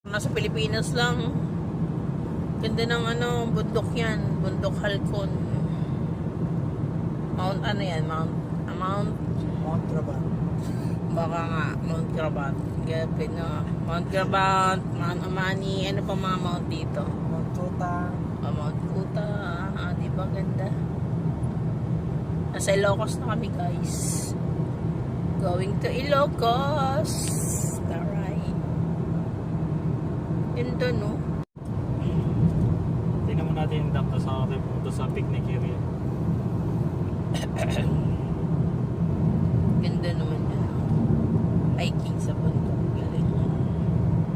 Nasa Pilipinas lang. Ganda ng bundok yan. Bundok Halcon. Mount ano yan? Mount Traban. Baka nga, Mount Grabat. Gabi na. Mount Grabat, Mount Amani, ano pa mga mount dito? Mount Tuta. Mount Kuta. Di ba ganda? Nasa Ilocos na kami guys. Going to Ilocos. Taray. Ganda no? Tingnan mo natin yung dam sa picnic area. Ganda naman yun. Hiking sa bundok. Galing.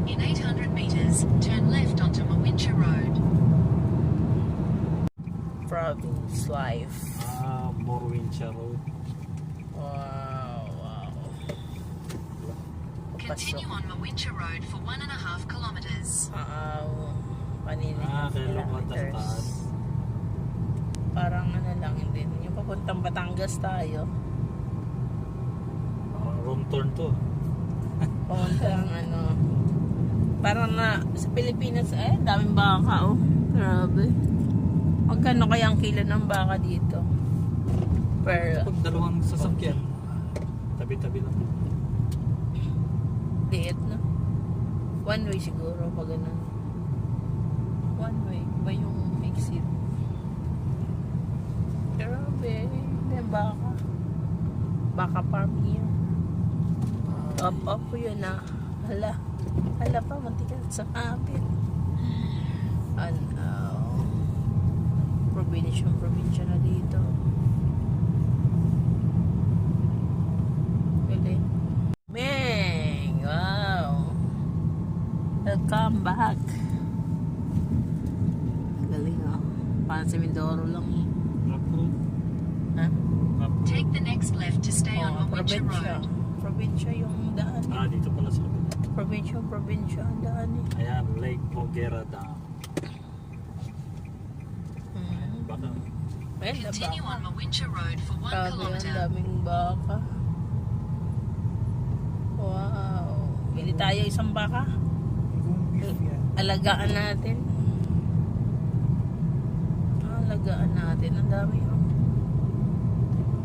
In 800 meters, turn left onto Mawincha Road. Province life. Morwincha Road. Wow. Continue on Mawincha Road for 1.5 kilometers. Kanina Kaya lumatas taas. Parang lang din. Yung papuntang Batangas tayo. Room turn to. Papuntang parang na sa Pilipinas, daming baka oh. Grabe. Magkano kaya ang kilo ng baka dito? Per Pag dalawang sasakyan, tabi-tabi lang. liit na. One way siguro pag ganun. One way ba yung exit? Grabe. Hindi baka. Baka farm yan. Up po yun ah. Hala pa, mantikan sa kapit. Probinsya na dito. Galing. Meng! Wow! Welcome back. Galing ah. Parang si Mindoro lang eh. Ha? Take the next left to stay on Mawincha Road. Probinsya yung daan eh. Dito pala sa kabila. Probinsya ang daan eh. Ayan, Lake Moguera Dam. Baka. Continue on Mawincha Road for 1 Grabe, ang kilometer. daming baka. Wow. Bili tayo isang baka. Yung beef yan. Alagaan natin. Alagaan natin. Ang dami oh.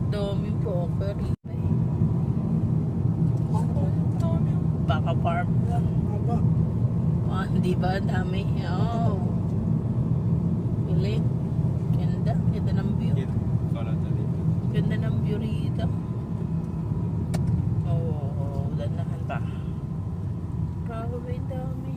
Dami po. Pero baka farm lang. Aba. Hindi ba? Ang dami. Oh. Bili. Ganda. Ganda ng view. Ganda ng view rito. Oh, danahan pa. Grabe, dami.